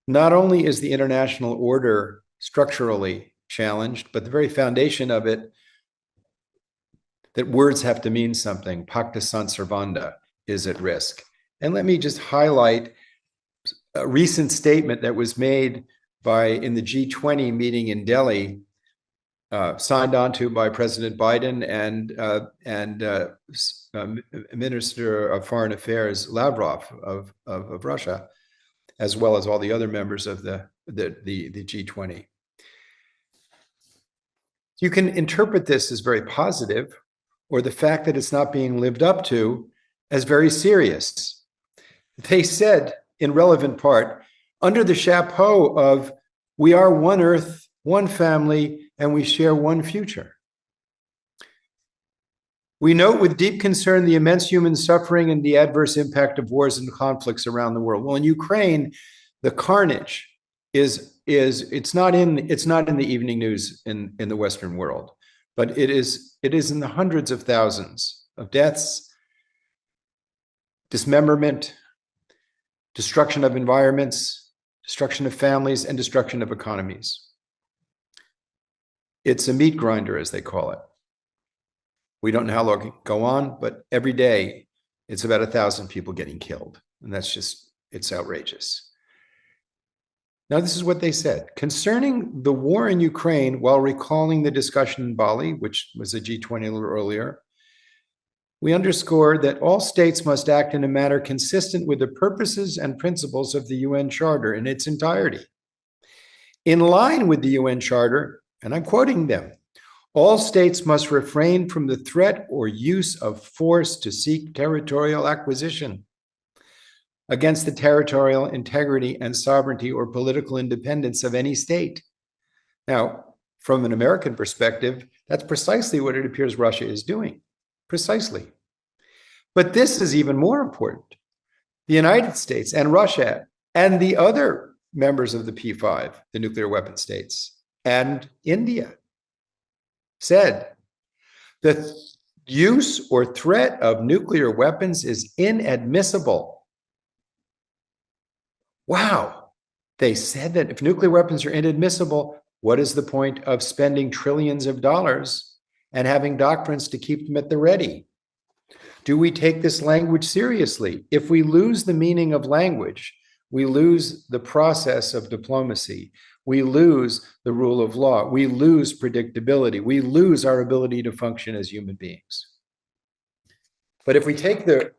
Not only is the international order structurally challenged, but the very foundation of it, that words have to mean something, pacta sunt servanda, is at risk. And let me just highlight a recent statement that was made in the G20 meeting in Delhi, signed onto by President Biden and Minister of Foreign Affairs Lavrov of Russia, as well as all the other members of the G20. You can interpret this as very positive, or the fact that it's not being lived up to as very serious. They said, in relevant part, under the chapeau of we are one earth, one family, and we share one future. We note with deep concern the immense human suffering and the adverse impact of wars and conflicts around the world. Well, in Ukraine, the carnage it's not in the evening news in the Western world, but it is in the hundreds of thousands of deaths, dismemberment, destruction of environments, destruction of families, and destruction of economies. It's a meat grinder, as they call it. We don't know how long it can go on, but every day it's about 1,000 people getting killed. And it's outrageous. Now, this is what they said. Concerning the war in Ukraine, while recalling the discussion in Bali, which was a G20 a little earlier, we underscore that all states must act in a manner consistent with the purposes and principles of the UN Charter in its entirety. In line with the UN Charter, and I'm quoting them, all states must refrain from the threat or use of force to seek territorial acquisition against the territorial integrity and sovereignty or political independence of any state. Now, from an American perspective, that's precisely what it appears Russia is doing. Precisely. But this is even more important. The United States and Russia and the other members of the P5, the nuclear weapon states, and India said the use or threat of nuclear weapons is inadmissible. Wow. They said that if nuclear weapons are inadmissible, what is the point of spending trillions of dollars and having doctrines to keep them at the ready? Do we take this language seriously? If we lose the meaning of language, we lose the process of diplomacy. We lose the rule of law. We lose predictability. We lose our ability to function as human beings. But if we take the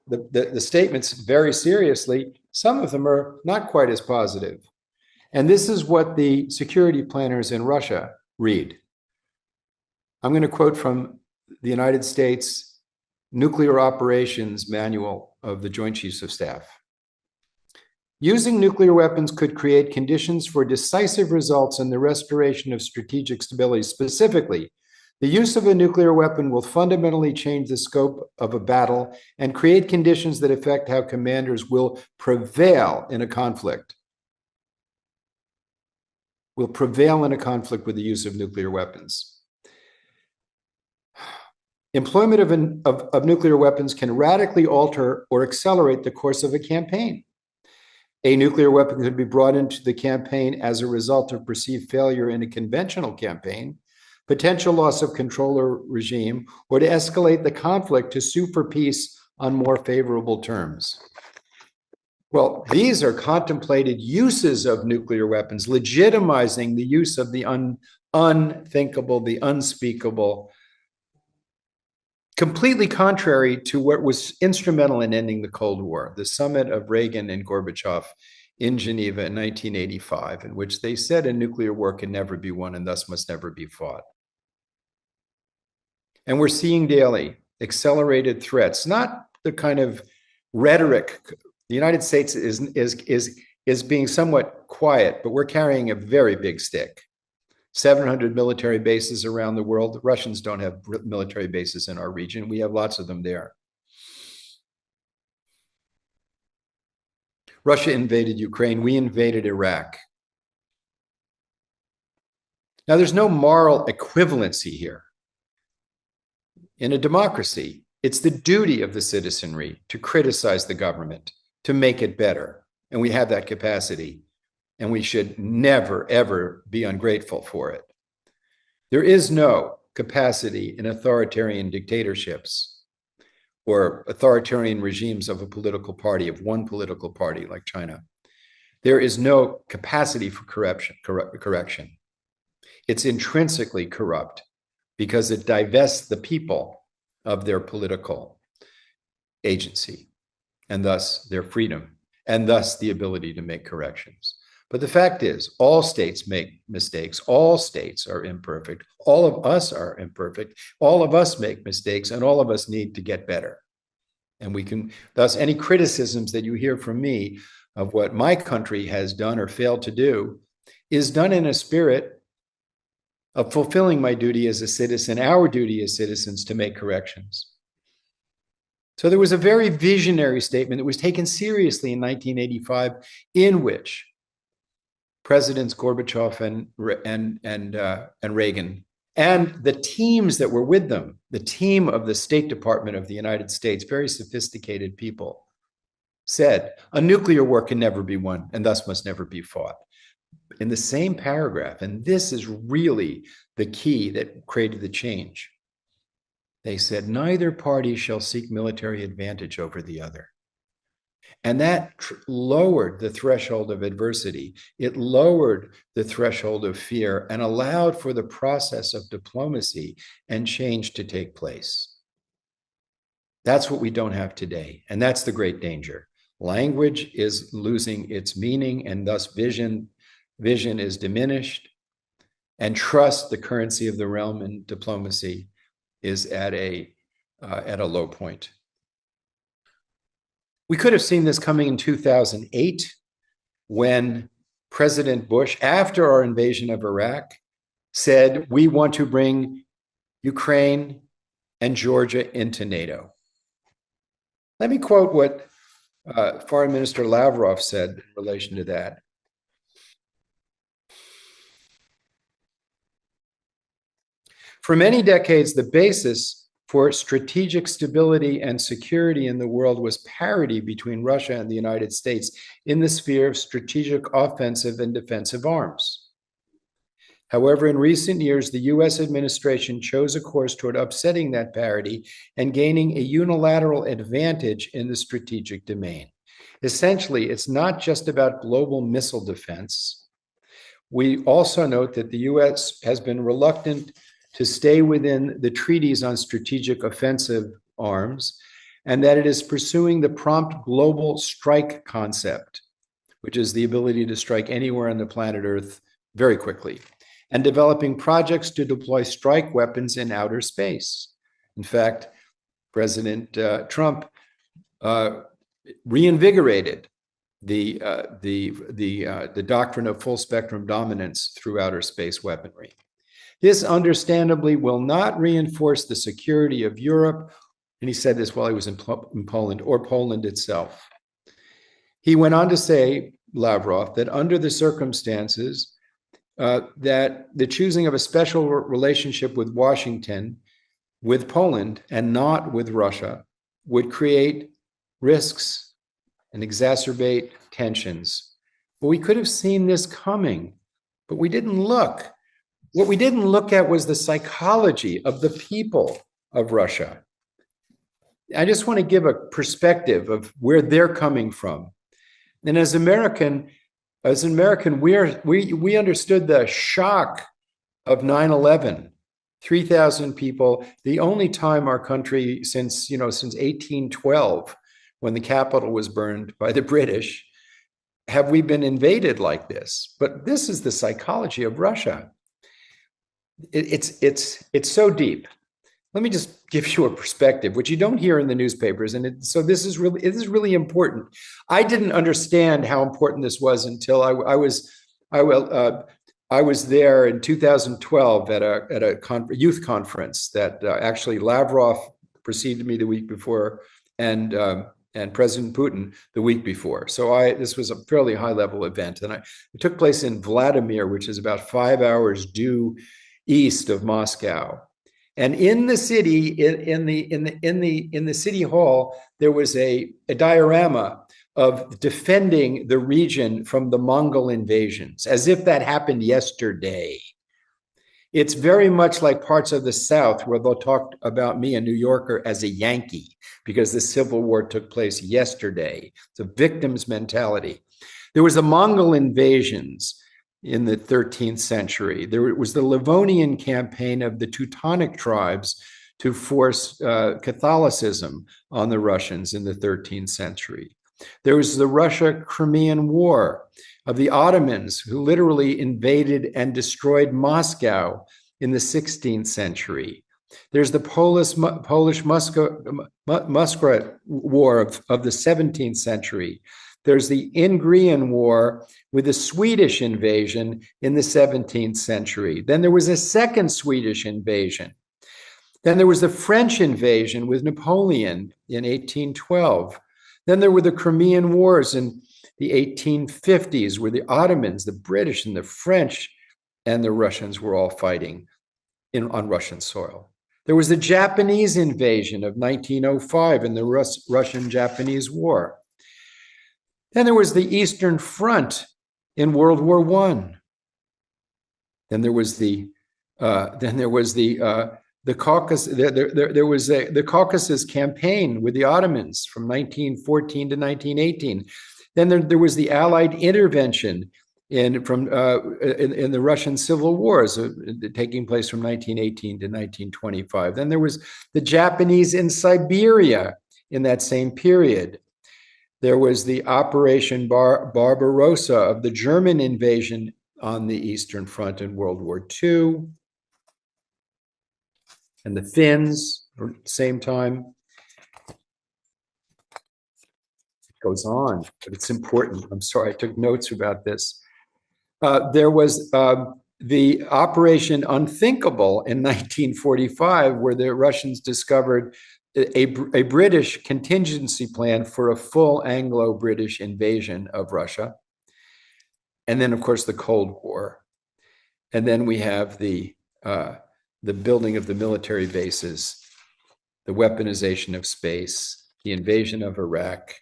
statements very seriously, some of them are not quite as positive. And this is what the security planners in Russia read. I'm going to quote from the United States Nuclear Operations Manual of the Joint Chiefs of Staff. Using nuclear weapons could create conditions for decisive results in the restoration of strategic stability. Specifically, the use of a nuclear weapon will fundamentally change the scope of a battle and create conditions that affect how commanders will prevail in a conflict. Will prevail in a conflict with the use of nuclear weapons. Employment of nuclear weapons can radically alter or accelerate the course of a campaign. A nuclear weapon could be brought into the campaign as a result of perceived failure in a conventional campaign, potential loss of control or regime, or to escalate the conflict to sue for peace on more favorable terms. Well, these are contemplated uses of nuclear weapons, legitimizing the use of the unthinkable, the unspeakable, completely contrary to what was instrumental in ending the Cold War, the summit of Reagan and Gorbachev in Geneva in 1985, in which they said a nuclear war can never be won and thus must never be fought. And we're seeing daily accelerated threats, not the kind of rhetoric. The United States is being somewhat quiet, but we're carrying a very big stick. 700 military bases around the world. The Russians don't have military bases in our region. We have lots of them there. Russia invaded Ukraine. We invaded Iraq. Now, there's no moral equivalency here. In a democracy, it's the duty of the citizenry to criticize the government, to make it better. And we have that capacity. and we should never, ever be ungrateful for it. There is no capacity in authoritarian dictatorships or authoritarian regimes of a political party, of one political party like China. There is no capacity for correction. It's intrinsically corrupt because it divests the people of their political agency and thus their freedom and thus the ability to make corrections. But the fact is, all states make mistakes. All states are imperfect. All of us are imperfect. All of us make mistakes, and all of us need to get better. And we can, thus, any criticisms that you hear from me of what my country has done or failed to do is done in a spirit of fulfilling my duty as a citizen, our duty as citizens to make corrections. So there was a very visionary statement that was taken seriously in 1985, in which Presidents Gorbachev and Reagan and the teams that were with them, the team of the State Department of the United States, very sophisticated people, said a nuclear war can never be won and thus must never be fought. In the same paragraph, and this is really the key that created the change, they said neither party shall seek military advantage over the other. And that lowered the threshold of adversity. It lowered the threshold of fear and allowed for the process of diplomacy and change to take place. That's what we don't have today. And that's the great danger. Language is losing its meaning, and thus vision is diminished. And trust, the currency of the realm in diplomacy, is at a low point. We could have seen this coming in 2008 when President Bush, after our invasion of Iraq, said, we want to bring Ukraine and Georgia into NATO. Let me quote what Foreign Minister Lavrov said in relation to that. For many decades, the basis for strategic stability and security in the world was parity between Russia and the United States in the sphere of strategic offensive and defensive arms. However, in recent years, the US administration chose a course toward upsetting that parity and gaining a unilateral advantage in the strategic domain. Essentially, it's not just about global missile defense. We also note that the US has been reluctant to stay within the treaties on strategic offensive arms, and that it is pursuing the prompt global strike concept, which is the ability to strike anywhere on the planet Earth very quickly, and developing projects to deploy strike weapons in outer space. In fact, President Trump reinvigorated the doctrine of full spectrum dominance through outer space weaponry. This understandably will not reinforce the security of Europe, and he said this while he was in Poland, or Poland itself. He went on to say, Lavrov, that under the circumstances, that the choosing of a special relationship with Washington, with Poland, and not with Russia, would create risks and exacerbate tensions. But we could have seen this coming, but we didn't look. What we didn't look at was the psychology of the people of Russia. I just want to give a perspective of where they're coming from. And as American, we understood the shock of 9/11. 3,000 people, the only time our country since 1812, when the Capitol was burned by the British, have we been invaded like this. But this is the psychology of Russia. It's so deep. Let me just give you a perspective, which you don't hear in the newspapers, and so this is really important. I didn't understand how important this was until I was there in 2012 at a youth conference that actually Lavrov preceded me the week before, and President Putin the week before. So this was a fairly high level event, and it took place in Vladimir, which is about 5 hours due east of Moscow. And in the city, in the city hall, there was a diorama of defending the region from the Mongol invasions, as if that happened yesterday. It's very much like parts of the South where they'll talk about me, a New Yorker, as a Yankee, because the Civil War took place yesterday. It's a victim's mentality. There was the Mongol invasions in the 13th century. There was the Livonian campaign of the Teutonic tribes to force Catholicism on the Russians in the 13th century. There was the Russia-Crimean War of the Ottomans, who literally invaded and destroyed Moscow in the 16th century. There's the Polish-Muscovite War of the 17th century. There's the Ingrian War with the Swedish invasion in the 17th century. Then there was a second Swedish invasion. Then there was the French invasion with Napoleon in 1812. Then there were the Crimean Wars in the 1850s, where the Ottomans, the British, and the French and the Russians were all fighting on Russian soil. There was the Japanese invasion of 1905 in the Russian-Japanese War. Then there was the Eastern Front in World War I. Then there was the Caucasus campaign with the Ottomans from 1914 to 1918. Then there was the Allied intervention in the Russian civil wars taking place from 1918 to 1925. Then there was the Japanese in Siberia in that same period. There was the Operation Barbarossa of the German invasion on the Eastern Front in World War II. And the Finns, at the same time. It goes on, but it's important. I'm sorry, I took notes about this. There was the Operation Unthinkable in 1945, where the Russians discovered a British contingency plan for a full Anglo-British invasion of Russia. And then, of course, the Cold War. And then we have the building of the military bases, the weaponization of space, the invasion of Iraq,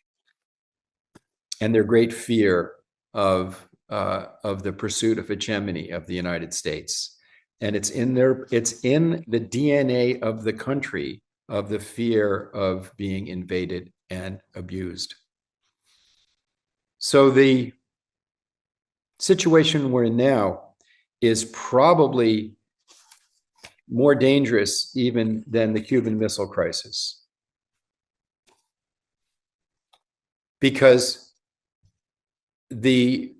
and their great fear of the pursuit of hegemony of the United States. And it's in the DNA of the country, of the fear of being invaded and abused. So the situation we're in now is probably more dangerous even than the Cuban Missile Crisis. Because the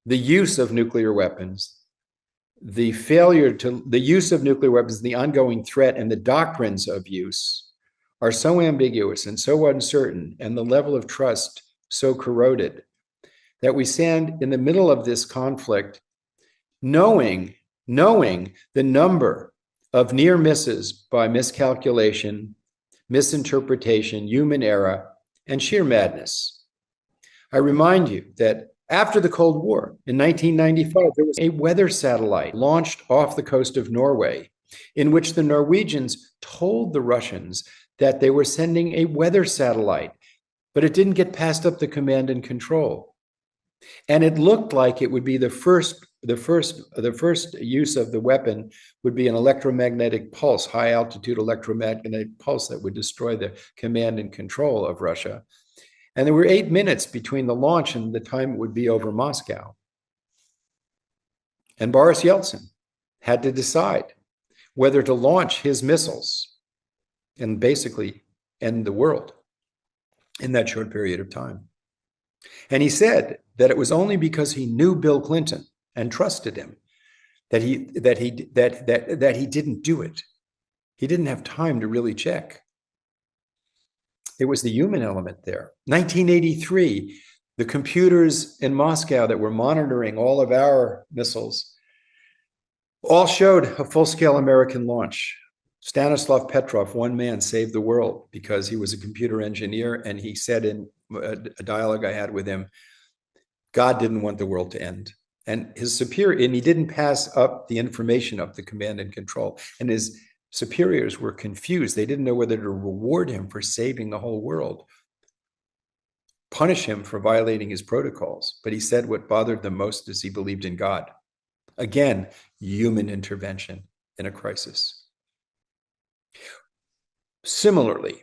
use of nuclear weapons, the use of nuclear weapons, the ongoing threat, and the doctrines of use are so ambiguous and so uncertain, and the level of trust so corroded, that we stand in the middle of this conflict knowing the number of near misses by miscalculation, misinterpretation, human error, and sheer madness. I remind you that after the Cold War in 1995, there was a weather satellite launched off the coast of Norway, in which the Norwegians told the Russians that they were sending a weather satellite, but it didn't get passed up the command and control. And it looked like it would be the first use of the weapon would be an electromagnetic pulse, high altitude electromagnetic pulse that would destroy the command and control of Russia. And there were 8 minutes between the launch and the time it would be over Moscow. And Boris Yeltsin had to decide whether to launch his missiles and basically end the world in that short period of time. And he said that it was only because he knew Bill Clinton and trusted him that he didn't do it. He didn't have time to really check. It was the human element there. 1983, the computers in Moscow that were monitoring all of our missiles all showed a full-scale American launch. Stanislav Petrov, one man, saved the world because he was a computer engineer, and he said in a dialogue I had with him, God didn't want the world to end. And his superior, and he didn't pass up the information of the command and control. And his superiors were confused. They didn't know whether to reward him for saving the whole world punish him for violating his protocols. But he said what bothered them most is he believed in God. Again, human intervention in a crisis. Similarly,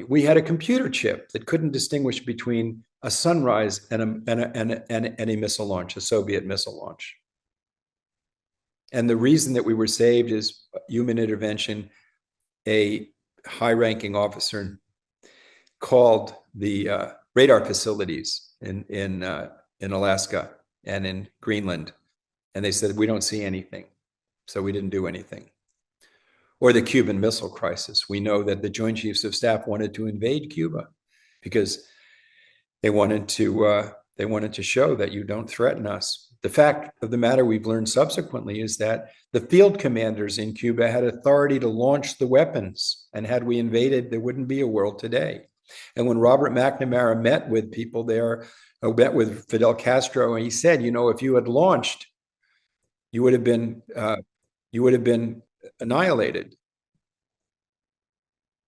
we had a computer chip that couldn't distinguish between a sunrise and a missile launch, a Soviet missile launch. And the reason that we were saved is human intervention. A high-ranking officer called the radar facilities in Alaska and in Greenland, and they said, we don't see anything. So we didn't do anything. Or the Cuban Missile Crisis. We know that the Joint Chiefs of Staff wanted to invade Cuba because they wanted to show that you don't threaten us. The fact of the matter we've learned subsequently is that the field commanders in Cuba had authority to launch the weapons. And had we invaded, there wouldn't be a world today. And when Robert McNamara met with people there, met with Fidel Castro, and he said, if you had launched, you would have been annihilated.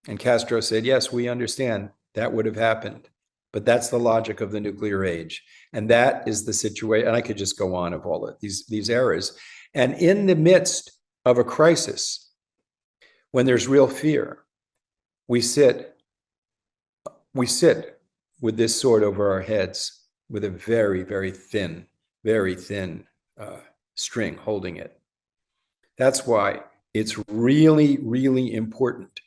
And Castro said, yes, we understand that would have happened. But that's the logic of the nuclear age. And that is the situation. And I could just go on of all of these errors. And in the midst of a crisis, when there's real fear, we sit with this sword over our heads with a very, very thin string holding it. That's why it's really, really important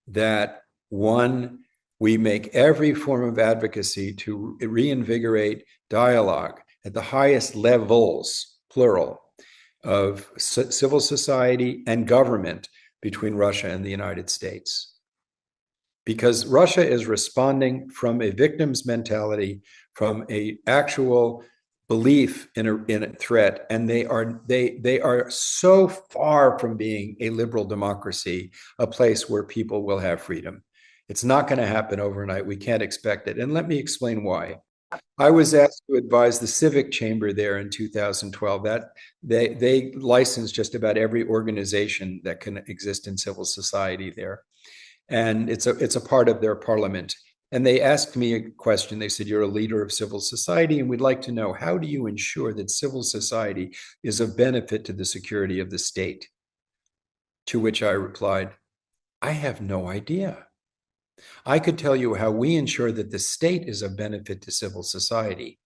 that, one, we make every form of advocacy to reinvigorate dialogue at the highest levels, plural, of civil society and government between Russia and the United States. Because Russia is responding from a victim's mentality, from an actual belief in a threat, and they are so far from being a liberal democracy, a place where people will have freedom. It's not going to happen overnight. We can't expect it. And let me explain why. I was asked to advise the Civic Chamber there in 2012. That they license just about every organization that can exist in civil society there. And it's a part of their parliament. And they asked me a question. They said, you're a leader of civil society, and we'd like to know, how do you ensure that civil society is of benefit to the security of the state? To which I replied, I have no idea. I could tell you how we ensure that the state is of benefit to civil society.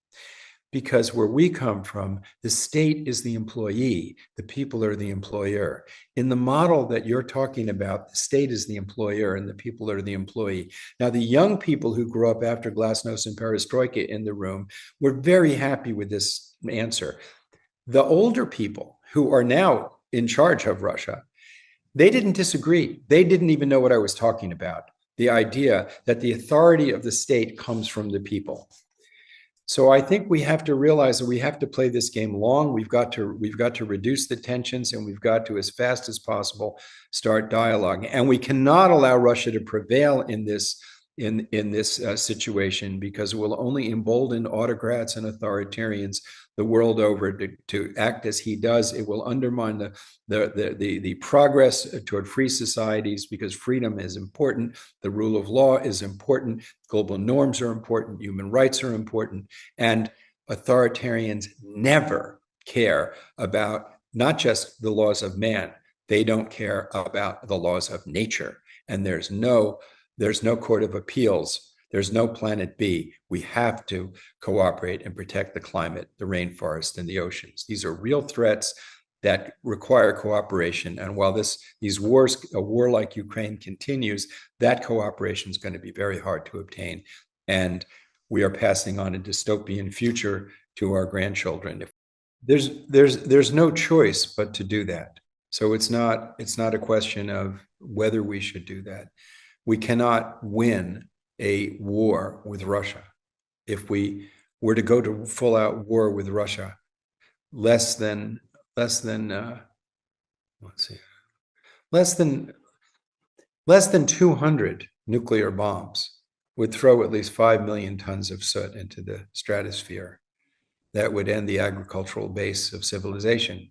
Because where we come from, the state is the employee, the people are the employer. In the model that you're talking about, the state is the employer and the people are the employee. Now, the young people who grew up after Glasnost and Perestroika in the room were very happy with this answer. The older people who are now in charge of Russia, they didn't disagree. They didn't even know what I was talking about. The idea that the authority of the state comes from the people. So I think we have to realize that we have to play this game long. We've got to reduce the tensions, and we've got to, as fast as possible, start dialogue. And we cannot allow Russia to prevail in this situation, because it will only embolden autocrats and authoritarians the world over to act as he does. It will undermine the progress toward free societies, because freedom is important, the rule of law is important, global norms are important, human rights are important, and authoritarians never care about not just the laws of man, they don't care about the laws of nature. And there's no court of appeals. There's no planet B. We have to cooperate and protect the climate, the rainforest, and the oceans. These are real threats that require cooperation. And while these wars, a war like Ukraine continues, that cooperation is going to be very hard to obtain. And we are passing on a dystopian future to our grandchildren. There's no choice but to do that. So it's not a question of whether we should do that. We cannot win a war with Russia. If we were to go to full-out war with Russia, less than 200 nuclear bombs would throw at least 5 million tons of soot into the stratosphere. That would end the agricultural base of civilization,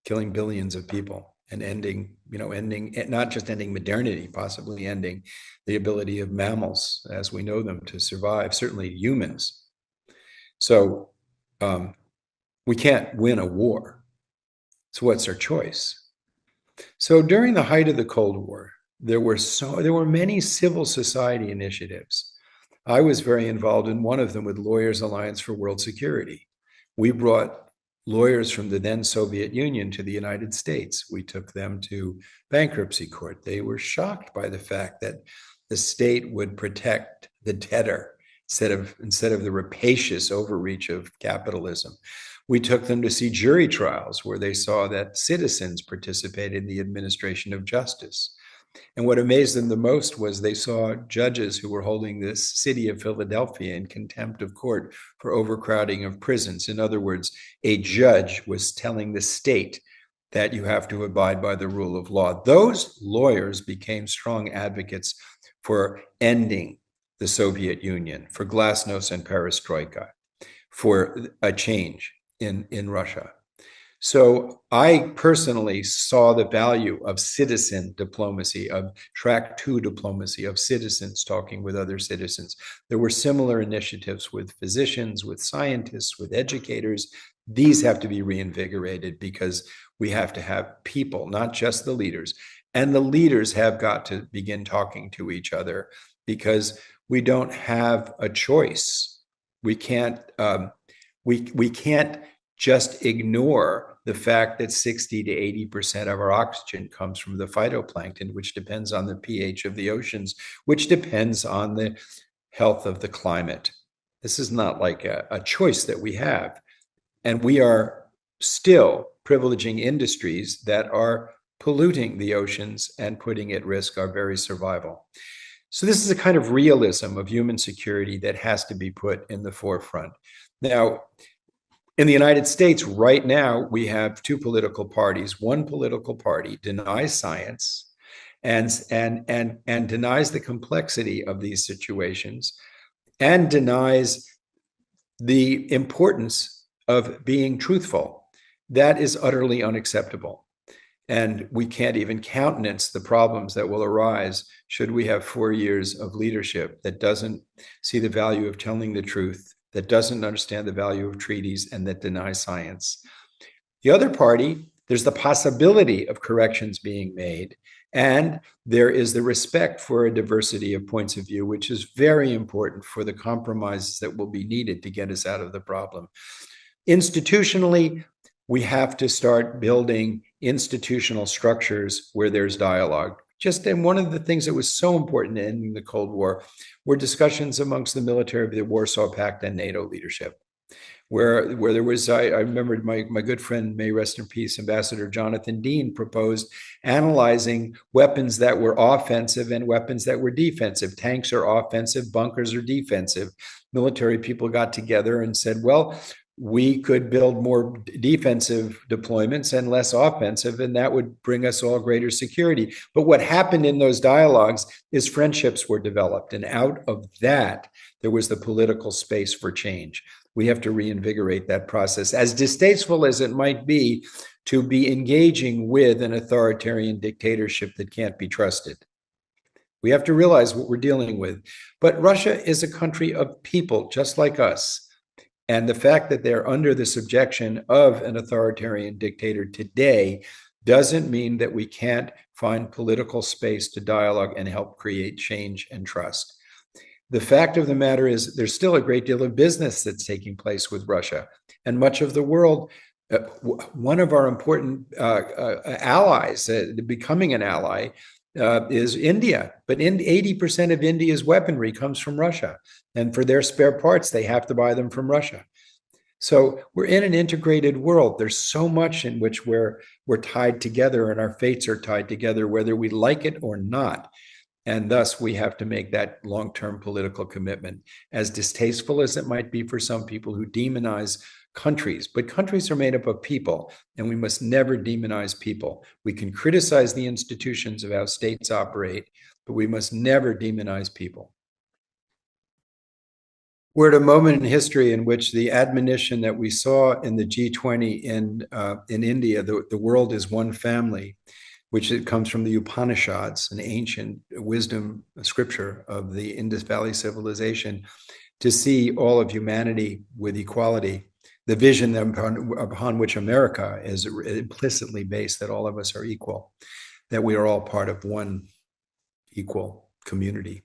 killing billions of people. and ending, ending, not just ending modernity, possibly ending the ability of mammals as we know them to survive, certainly humans. So we can't win a war. So what's our choice? So during the height of the Cold War, there were many civil society initiatives. I was very involved in one of them with Lawyers Alliance for World Security. We brought lawyers from the then Soviet Union to the United States. We took them to bankruptcy court. They were shocked by the fact that the state would protect the debtor instead of the rapacious overreach of capitalism. We took them to see jury trials where they saw that citizens participated in the administration of justice. And what amazed them the most was they saw judges who were holding this city of Philadelphia in contempt of court for overcrowding of prisons. In other words, a judge was telling the state that you have to abide by the rule of law. Those lawyers became strong advocates for ending the Soviet Union, for glasnost and perestroika, for a change in Russia. So I personally saw the value of citizen diplomacy, of track two diplomacy, of citizens talking with other citizens. There were similar initiatives with physicians, with scientists, with educators. These have to be reinvigorated because we have to have people, not just the leaders. And the leaders have got to begin talking to each other because we don't have a choice. We can't we can't just ignore the fact that 60 to 80% of our oxygen comes from the phytoplankton, which depends on the pH of the oceans, which depends on the health of the climate. This is not like a choice that we have. And we are still privileging industries that are polluting the oceans and putting at risk our very survival. So this is a kind of realism of human security that has to be put in the forefront. Now, in the United States, right now, we have two political parties. One political party denies science and denies the complexity of these situations and denies the importance of being truthful. That is utterly unacceptable. And we can't even countenance the problems that will arise should we have 4 years of leadership that doesn't see the value of telling the truth, that doesn't understand the value of treaties, and that denies science. The other party, there's the possibility of corrections being made, and there is the respect for a diversity of points of view, which is very important for the compromises that will be needed to get us out of the problem. Institutionally, we have to start building institutional structures where there's dialogue. And one of the things that was so important in ending the Cold War were discussions amongst the military of the Warsaw Pact and NATO leadership, where there was, I remember my good friend, may rest in peace, Ambassador Jonathan Dean proposed analyzing weapons that were offensive and weapons that were defensive. Tanks are offensive, bunkers are defensive. Military people got together and said, well, we could build more defensive deployments and less offensive, and that would bring us all greater security. But what happened in those dialogues is friendships were developed, and out of that, there was the political space for change. We have to reinvigorate that process, as distasteful as it might be to be engaging with an authoritarian dictatorship that can't be trusted. We have to realize what we're dealing with. But Russia is a country of people just like us. And the fact that they're under the subjection of an authoritarian dictator today doesn't mean that we can't find political space to dialogue and help create change and trust. The fact of the matter is there's still a great deal of business that's taking place with Russia. And much of the world, one of our important allies, becoming an ally, is India. But 80% of India's weaponry comes from Russia. And for their spare parts, they have to buy them from Russia. So we're in an integrated world. There's so much in which we're tied together and our fates are tied together, whether we like it or not. And thus, we have to make that long-term political commitment, as distasteful as it might be for some people who demonize countries. But countries are made up of people, and we must never demonize people. We can criticize the institutions of how states operate, but we must never demonize people. We're at a moment in history in which the admonition that we saw in the G20 in India, the world is one family, which it comes from the Upanishads, an ancient wisdom scripture of the Indus Valley civilization, to see all of humanity with equality. The vision upon which America is implicitly based, that all of us are equal, that we are all part of one equal community.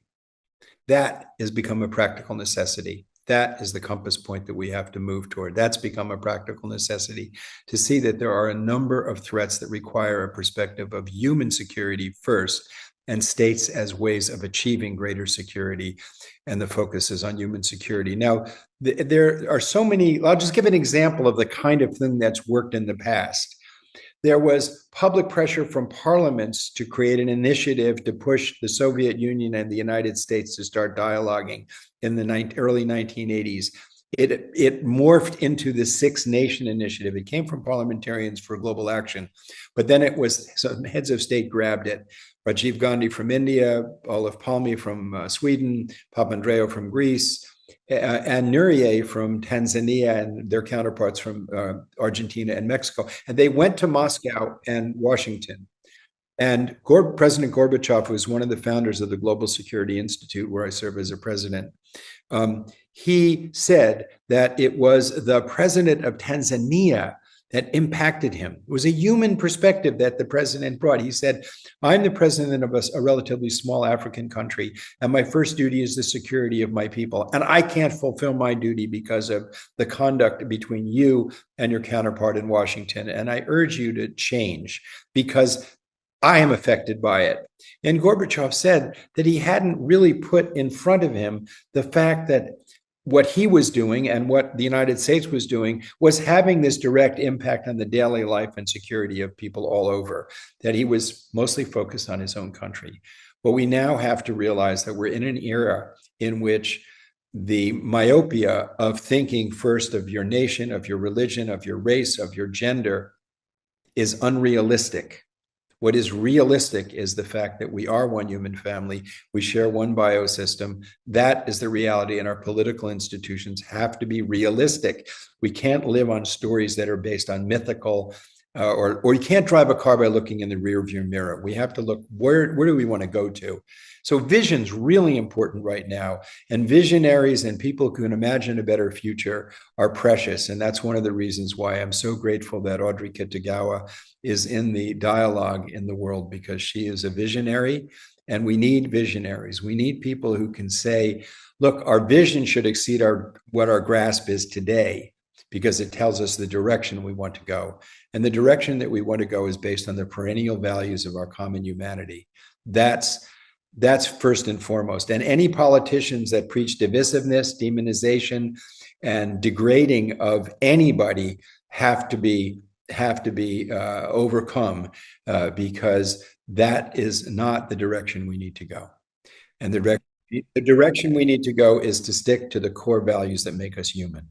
That has become a practical necessity. That is the compass point that we have to move toward. That's become a practical necessity to see that there are a number of threats that require a perspective of human security first, and states as ways of achieving greater security. And the focus is on human security. Now, there are so many, I'll just give an example of the kind of thing that's worked in the past. There was public pressure from parliaments to create an initiative to push the Soviet Union and the United States to start dialoguing in the early 1980s. It morphed into the Six Nation Initiative. It came from Parliamentarians for Global Action, but then it was, some heads of state grabbed it. Rajiv Gandhi from India, Olof Palme from Sweden, Papandreou from Greece, and Nuriye from Tanzania, and their counterparts from Argentina and Mexico. And they went to Moscow and Washington. And President Gorbachev, who is one of the founders of the Global Security Institute, where I serve as a president, he said that it was the president of Tanzania that impacted him. It was a human perspective that the president brought. He said, I'm the president of a relatively small African country, and my first duty is the security of my people. And I can't fulfill my duty because of the conduct between you and your counterpart in Washington. And I urge you to change because I am affected by it. And Gorbachev said that he hadn't really put in front of him the fact that what he was doing and what the United States was doing was having this direct impact on the daily life and security of people all over, that he was mostly focused on his own country. But we now have to realize that we're in an era in which the myopia of thinking first of your nation, of your religion, of your race, of your gender is unrealistic. What is realistic is the fact that we are one human family. We share one biosystem. That is the reality, and our political institutions have to be realistic. We can't live on stories that are based on mythical, or you can't drive a car by looking in the rearview mirror. We have to look, where do we want to go to? So vision's really important right now, and visionaries and people who can imagine a better future are precious. And that's one of the reasons why I'm so grateful that Audrey Kitagawa is in the dialogue in the world, because she is a visionary, and we need visionaries. We need people who can say, look, our vision should exceed what our grasp is today, because it tells us the direction we want to go. And the direction that we want to go is based on the perennial values of our common humanity. That's first and foremost. And any politicians that preach divisiveness, demonization, and degrading of anybody have to be overcome, because that is not the direction we need to go. And the direction we need to go is to stick to the core values that make us human.